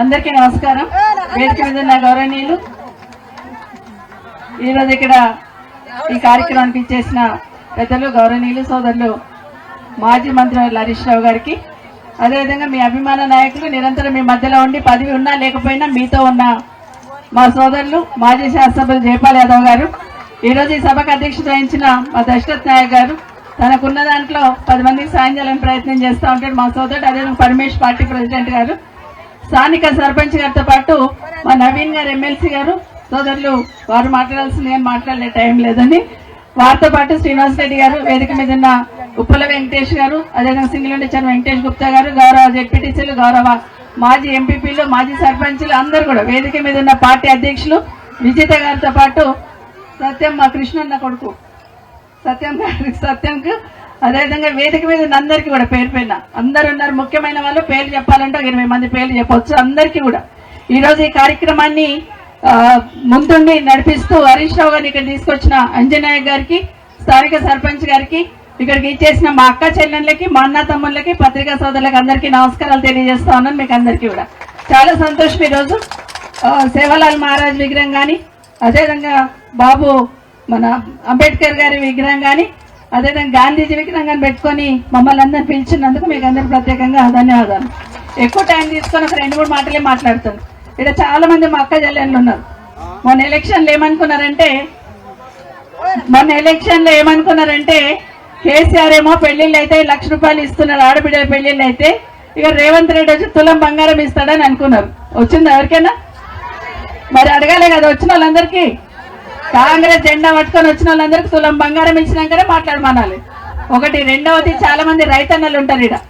అందరికీ నమస్కారం. వేదిక మీద ఉన్న గౌరవనీయులు, ఈరోజు ఇక్కడ ఈ కార్యక్రమానికి ఇచ్చేసిన పెద్దలు, గౌరవనీయులు, సోదరులు, మాజీ మంత్రి హరీష్ రావు గారికి, అదేవిధంగా మీ అభిమాన నాయకులు, నిరంతరం మీ మధ్యలో ఉండి పదవి ఉన్నా లేకపోయినా మీతో ఉన్న మా సోదరులు మాజీ శాసనసభ్యులు జయపాల్ యాదవ్ గారు, ఈరోజు ఈ సభకు అధ్యక్షత వహించిన మా దశరథ్ నాయక్ గారు, తనకున్న దాంట్లో 10 మందికి సాయం చేయాలని ప్రయత్నం చేస్తూ ఉంటాడు మా సోదరుడు, అదేవిధంగా పరమేష్ పార్టీ ప్రెసిడెంట్ గారు, స్థానిక సర్పంచ్ గారితో పాటు మా నవీన్ గారు ఎమ్మెల్సీ గారు సోదరులు, వారు మాట్లాడాల్సింది కానీ మాట్లాడలే, టైం లేదని, వారితో పాటు శ్రీనివాస్ రెడ్డి గారు, వేదిక మీద ఉన్న ఉప్పల వెంకటేష్ గారు, అదేవిధంగా సింగిల్ చంద్ర వెంకటేష్ గుప్తా గారు, గౌరవ జెడ్పీటీసీలు, గౌరవ మాజీ ఎంపీపీలు, మాజీ సర్పంచ్లు అందరూ కూడా, వేదిక మీద ఉన్న పార్టీ అధ్యక్షులు విజేత గారితో పాటు సత్యం, మా కృష్ణన్న కొడుకు సత్యంకు, అదేవిధంగా వేదిక మీద ఉన్న అందరికీ కూడా పేరు పైన అందరు ఉన్నారు. ముఖ్యమైన వాళ్ళు పేర్లు చెప్పాలంటే 20 మంది పేర్లు చెప్పవచ్చు. అందరికీ కూడా ఈరోజు ఈ కార్యక్రమాన్ని ముందుండి నడిపిస్తూ హరీష్ రావు గారిని ఇక్కడ తీసుకొచ్చిన అంజనాయ్ గారికి, స్థానిక సర్పంచ్ గారికి, ఇక్కడికి ఇచ్చేసిన మా అక్క చెల్లెళ్ళకి, మా అన్న తమ్ముళ్ళకి, పత్రికా సోదరులకు అందరికీ నమస్కారాలు తెలియజేస్తా ఉన్నాను. మీకు అందరికీ కూడా చాలా సంతోషం. ఈరోజు సేవాలాల్ మహారాజ్ విగ్రహం కానీ, అదేవిధంగా బాబు మన అంబేద్కర్ గారి విగ్రహం కానీ, అదేవిధంగా గాంధీజీ విగ్రహం కానీ పెట్టుకొని మమ్మల్ని అందరిని పిలిచినందుకు మీకు అందరికి ప్రత్యేకంగా ధన్యవాదాలు. ఎక్కువ టైం తీసుకొని ఒక 2-3 మాటలే మాట్లాడుతాను. ఇక్కడ చాలా మంది మా అక్క చెల్లెళ్ళు ఉన్నారు. మొన్న ఎలక్షన్లో ఏమనుకున్నారంటే కేసీఆర్ ఏమో పెళ్లిళ్ళు అయితే 1 లక్ష రూపాయలు ఇస్తున్నాడు, ఆడబిడ్డల పెళ్లిళ్ళు అయితే, ఇక రేవంత్ రెడ్డి వచ్చి తులం బంగారం ఇస్తాడని అనుకున్నారు. వచ్చింది ఎవరికైనా? మరి అడగాలే కదా వచ్చిన వాళ్ళందరికీ. కాంగ్రెస్ జెండా పట్టుకొని వచ్చిన వాళ్ళందరికీ తులం బంగారం ఇచ్చినాకనే మాట్లాడమనాలి. ఒకటి. రెండవది, చాలా మంది రైతన్నలు ఉంటారు ఇక్కడ.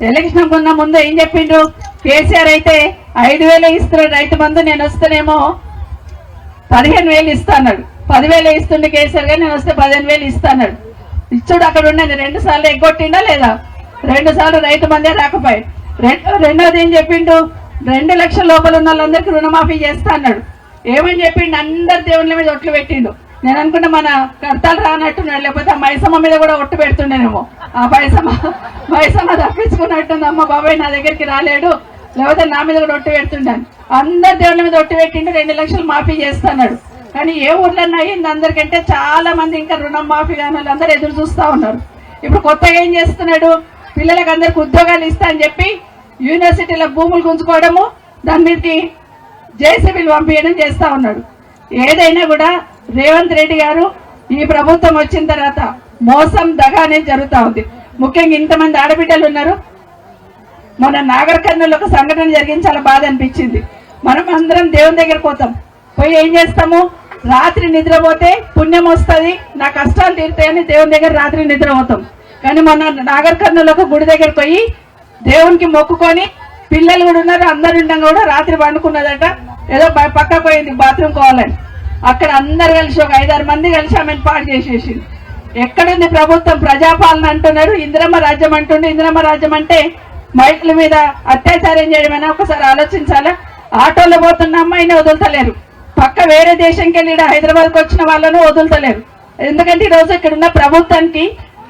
ఎలక్షన్ కొన్న ముందు ఏం చెప్పిండ్రు? కేసీఆర్ అయితే 5,000 ఇస్తున్నాడు రైతు బంధు, నేను వస్తేనేమో 15,000 ఇస్తా అన్నాడు. 10,000 ఇస్తుండే కేసీఆర్ గారు, నేను వస్తే 15,000 ఇస్తా అన్నాడు. ఇచ్చుడు అక్కడ ఉన్నది 2 సార్లు ఎగ్గొట్టిండా లేదా? 2 సార్లు రైతు బందే రాకపోయి. రెండోది ఏం చెప్పిండు? 2 లక్షల లోపల ఉన్న వాళ్ళందరికీ రుణమాఫీ చేస్తా అన్నాడు. ఏమని చెప్పిండు? అందరు దేవుళ్ళ మీద ఒట్లు పెట్టిండు. నేను అనుకుంటే మన కర్తాలు రానట్టున్నాడు, లేకపోతే ఆ మైసమ్మ మీద కూడా ఒట్టు పెడుతుండేనేమో. ఆ మైసమ్మ తప్పించుకున్నట్టుంది, అమ్మ బాబాయ్ నా దగ్గరికి రాలేడు, లేకపోతే నా మీద కూడా ఒట్టు పెడుతుండాను. అందరు దేవుళ్ళ మీద ఒట్టు పెట్టిండు, 2 లక్షలు మాఫీ చేస్తున్నాడు. కానీ ఏ ఊర్లో అయింది అందరికంటే చాలా మంది ఇంకా రుణం మాఫీ కానీ వాళ్ళందరూ ఎదురు చూస్తూ ఉన్నారు. ఇప్పుడు కొత్తగా ఏం చేస్తున్నాడు? పిల్లలకు అందరికి ఉద్యోగాలు ఇస్తా అని చెప్పి యూనివర్సిటీల భూములు గుంజుకోవడము, దాని మీదకి జేసీబీలు పంపించడం చేస్తా ఉన్నాడు. ఏదైనా కూడా రేవంత్ రెడ్డి గారు ఈ ప్రభుత్వం వచ్చిన తర్వాత మోసం, దగా అనేది జరుగుతూ ఉంది. ముఖ్యంగా ఇంతమంది ఆడబిడ్డలు ఉన్నారు. మొన్న నాగర్ కర్నూలు ఒక సంఘటన జరిగింది, చాలా బాధ అనిపించింది. మనం అందరం దేవుని దగ్గర పోతాం, పోయి ఏం చేస్తాము? రాత్రి నిద్రపోతే పుణ్యం వస్తుంది, నా కష్టాలు తీరుతాయని దేవుని దగ్గర రాత్రి నిద్రపోతాం. కానీ మొన్న నాగర్ కర్నూలు ఒక గుడి దగ్గర పోయి దేవునికి మొక్కుకొని, పిల్లలు కూడా ఉన్నారు, అందరు ఉండగా కూడా రాత్రి పండుకున్నదట. ఏదో పక్క పోయింది బాత్రూమ్ కోవాలని, అక్కడ అందరు కలిసి ఒక 5-6 మంది కలిసి ఆమెను పాడు చేసేసింది. ఎక్కడుంది ప్రభుత్వం? ప్రజాపాలన అంటున్నారు, ఇందిరమ్మ రాజ్యం అంటుండే. ఇందిరమ్మ రాజ్యం అంటే మహిళల మీద అత్యాచారం చేయడమైనా ఒకసారి ఆలోచించాలా? ఆటోలో పోతున్న అమ్మాయిని వదులుతలేరు, పక్క వేరే దేశంకి వెళ్ళి హైదరాబాద్కి వచ్చిన వాళ్ళను వదులుతలేరు. ఎందుకంటే ఈరోజు ఇక్కడ ఉన్న ప్రభుత్వానికి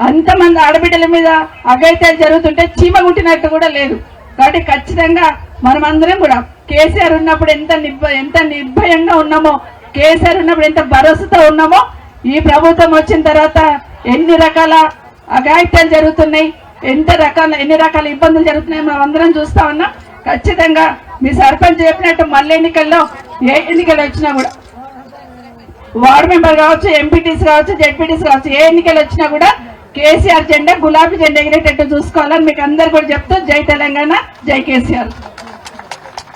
అంతమంది ఆడబిడ్డల మీద అఘాయిత్యాలు జరుగుతుంటే చీమ గుట్టినట్టు కూడా లేదు. కాబట్టి ఖచ్చితంగా మనం అందరం కూడా కేసీఆర్ ఉన్నప్పుడు ఎంత నిర్భయంగా ఉన్నామో, కేసీఆర్ ఉన్నప్పుడు ఎంత భరోసాతో ఉన్నామో, ఈ ప్రభుత్వం వచ్చిన తర్వాత ఎన్ని రకాల అఘాయిత్యాలు జరుగుతున్నాయి, ఎన్ని రకాల ఇబ్బందులు జరుగుతున్నాయి మనం అందరం చూస్తా ఉన్నాం. ఖచ్చితంగా మీ సర్పంచ్ చెప్పినట్టు మళ్ళీ ఎన్నికల్లో ఏ ఎన్నికలు వచ్చినా కూడా, వార్డు మెంబర్ కావచ్చు, ఎంపీటీసీ కావచ్చు, జెడ్పీటీసీ కావచ్చు, ఏ ఎన్నికలు వచ్చినా కూడా కేసీఆర్ జెండా, గులాబీ జెండా ఎగిరేటట్టు చూసుకోవాలని మీకు అందరు కూడా చెప్తూ, జై తెలంగాణ, జై కేసీఆర్.